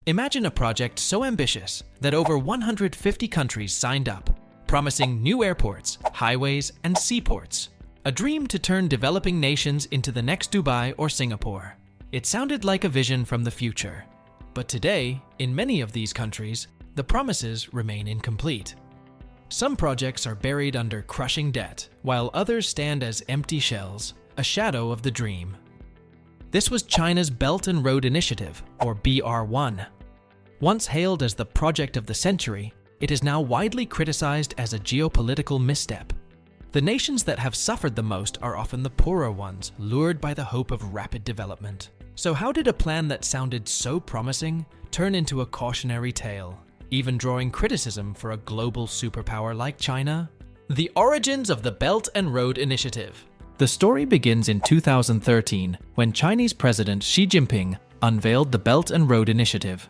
Imagine a project so ambitious that over 150 countries signed up, promising new airports, highways, and seaports. A dream to turn developing nations into the next Dubai or Singapore. It sounded like a vision from the future. But today, in many of these countries, the promises remain incomplete. Some projects are buried under crushing debt, while others stand as empty shells, a shadow of the dream. This was China's Belt and Road Initiative, or BR1. Once hailed as the project of the century, it is now widely criticized as a geopolitical misstep. The nations that have suffered the most are often the poorer ones, lured by the hope of rapid development. So how did a plan that sounded so promising turn into a cautionary tale, even drawing criticism for a global superpower like China? The origins of the Belt and Road Initiative. The story begins in 2013 when Chinese President Xi Jinping unveiled the Belt and Road Initiative.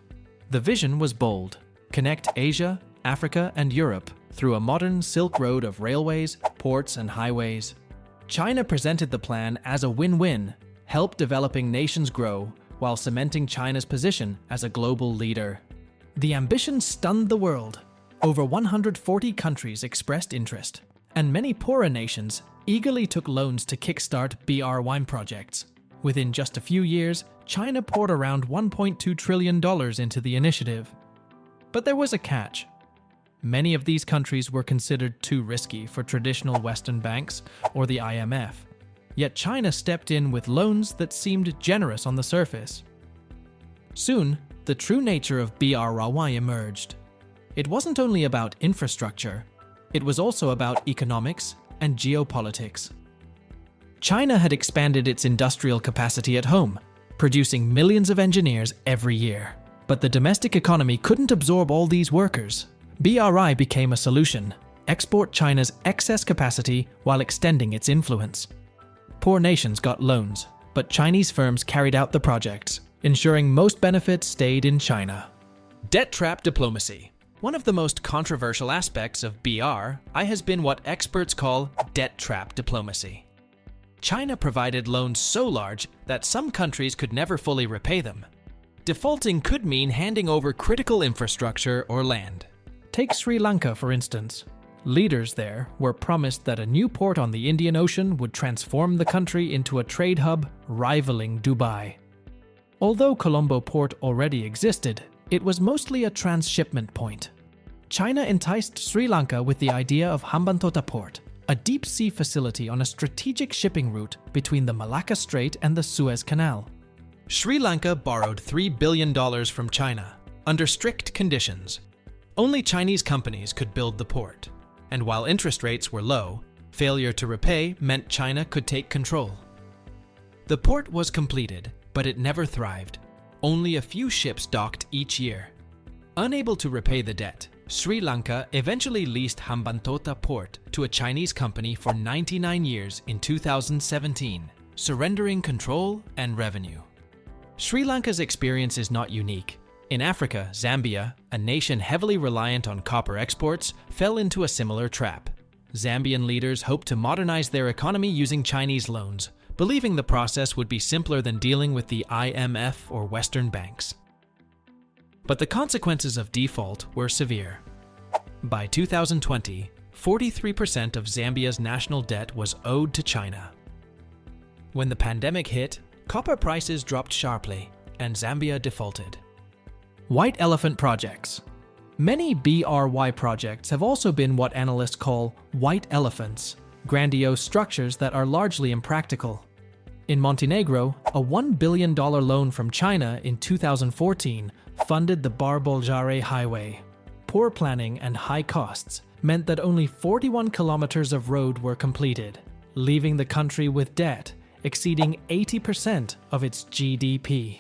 The vision was bold: connect Asia, Africa, and Europe through a modern Silk Road of railways, ports, and highways. China presented the plan as a win-win: help developing nations grow while cementing China's position as a global leader. The ambition stunned the world. Over 140 countries expressed interest, and many poorer nations eagerly took loans to kickstart BR1 projects. Within just a few years, China poured around $1.2 trillion into the initiative. But there was a catch. Many of these countries were considered too risky for traditional Western banks or the IMF. Yet China stepped in with loans that seemed generous on the surface. Soon, the true nature of BR1 emerged. It wasn't only about infrastructure, it was also about economics and geopolitics. China had expanded its industrial capacity at home, producing millions of engineers every year. But the domestic economy couldn't absorb all these workers. BRI became a solution: export China's excess capacity while extending its influence. Poor nations got loans, but Chinese firms carried out the projects, ensuring most benefits stayed in China. Debt trap diplomacy. One of the most controversial aspects of BRI has been what experts call debt trap diplomacy. China provided loans so large that some countries could never fully repay them. Defaulting could mean handing over critical infrastructure or land. Take Sri Lanka, for instance. Leaders there were promised that a new port on the Indian Ocean would transform the country into a trade hub rivaling Dubai. Although Colombo Port already existed, it was mostly a transshipment point. China enticed Sri Lanka with the idea of Hambantota Port, a deep-sea facility on a strategic shipping route between the Malacca Strait and the Suez Canal. Sri Lanka borrowed $3 billion from China, under strict conditions. Only Chinese companies could build the port, and while interest rates were low, failure to repay meant China could take control. The port was completed, but it never thrived. Only a few ships docked each year. Unable to repay the debt, Sri Lanka eventually leased Hambantota Port to a Chinese company for 99 years in 2017, surrendering control and revenue. Sri Lanka's experience is not unique. In Africa, Zambia, a nation heavily reliant on copper exports, fell into a similar trap. Zambian leaders hoped to modernize their economy using Chinese loans, believing the process would be simpler than dealing with the IMF or Western banks. But the consequences of default were severe. By 2020, 43% of Zambia's national debt was owed to China. When the pandemic hit, copper prices dropped sharply, and Zambia defaulted. White elephant projects. Many BRI projects have also been what analysts call white elephants, grandiose structures that are largely impractical. In Montenegro, a $1 billion loan from China in 2014 funded the Bar-Bolgare Highway. Poor planning and high costs meant that only 41 kilometers of road were completed, leaving the country with debt exceeding 80% of its GDP.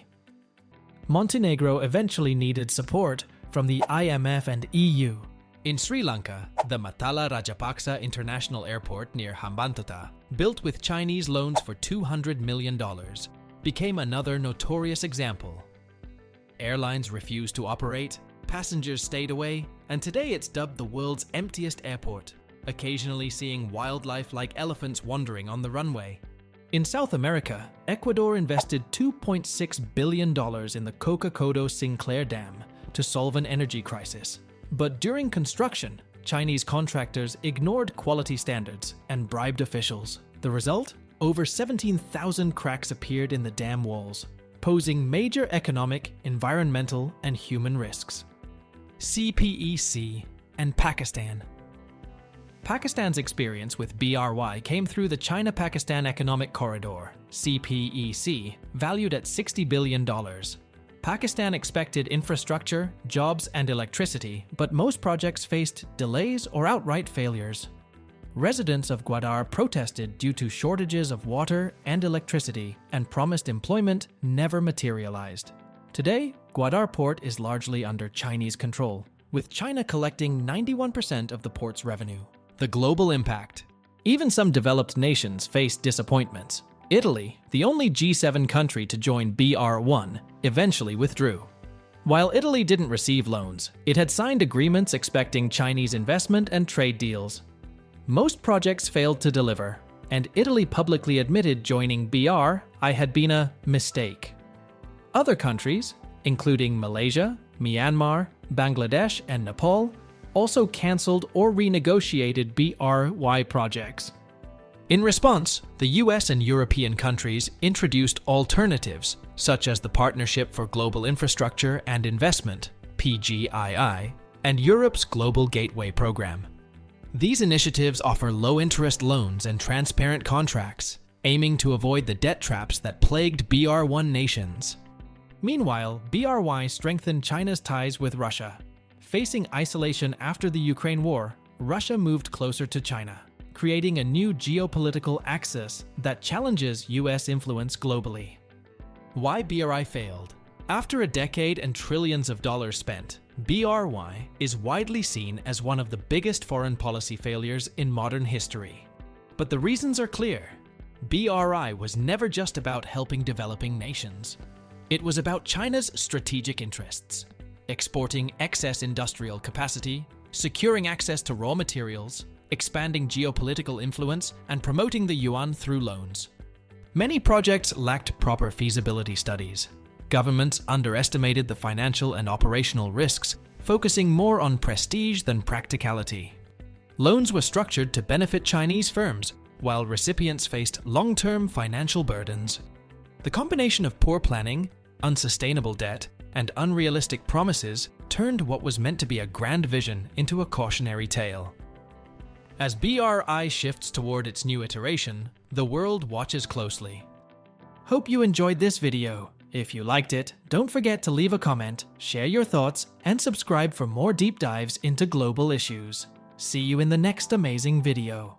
Montenegro eventually needed support from the IMF and EU. In Sri Lanka, the Matala Rajapaksa International Airport near Hambantota, built with Chinese loans for $200 million, became another notorious example. Airlines refused to operate, passengers stayed away, and today it's dubbed the world's emptiest airport, occasionally seeing wildlife like elephants wandering on the runway. In South America, Ecuador invested $2.6 billion in the Coca-Codo Sinclair Dam to solve an energy crisis. But during construction, Chinese contractors ignored quality standards and bribed officials. The result? Over 17,000 cracks appeared in the dam walls, posing major economic, environmental, and human risks. CPEC and Pakistan. Pakistan's experience with BRY came through the China-Pakistan Economic Corridor, CPEC, valued at $60 billion. Pakistan expected infrastructure, jobs, and electricity, but most projects faced delays or outright failures. Residents of Gwadar protested due to shortages of water and electricity, and promised employment never materialized. Today, Gwadar port is largely under Chinese control, with China collecting 91% of the port's revenue. The global impact. Even some developed nations faced disappointments. Italy, the only G7 country to join BR1, eventually withdrew. While Italy didn't receive loans, it had signed agreements expecting Chinese investment and trade deals. Most projects failed to deliver, and Italy publicly admitted joining BRI had been a mistake. Other countries, including Malaysia, Myanmar, Bangladesh, and Nepal, also cancelled or renegotiated BRY projects. In response, the US and European countries introduced alternatives, such as the Partnership for Global Infrastructure and Investment, PGII, and Europe's Global Gateway Program. These initiatives offer low-interest loans and transparent contracts, aiming to avoid the debt traps that plagued BR1 nations. Meanwhile, BRY strengthened China's ties with Russia. Facing isolation after the Ukraine war, Russia moved closer to China, creating a new geopolitical axis that challenges US influence globally. Why BRI failed? After a decade and trillions of dollars spent, BRY is widely seen as one of the biggest foreign policy failures in modern history. But the reasons are clear. BRI was never just about helping developing nations. It was about China's strategic interests, exporting excess industrial capacity, securing access to raw materials, expanding geopolitical influence, and promoting the yuan through loans. Many projects lacked proper feasibility studies. Governments underestimated the financial and operational risks, focusing more on prestige than practicality. Loans were structured to benefit Chinese firms, while recipients faced long-term financial burdens. The combination of poor planning, unsustainable debt, and unrealistic promises turned what was meant to be a grand vision into a cautionary tale. As BRI shifts toward its new iteration, the world watches closely. Hope you enjoyed this video. If you liked it, don't forget to leave a comment, share your thoughts, and subscribe for more deep dives into global issues. See you in the next amazing video.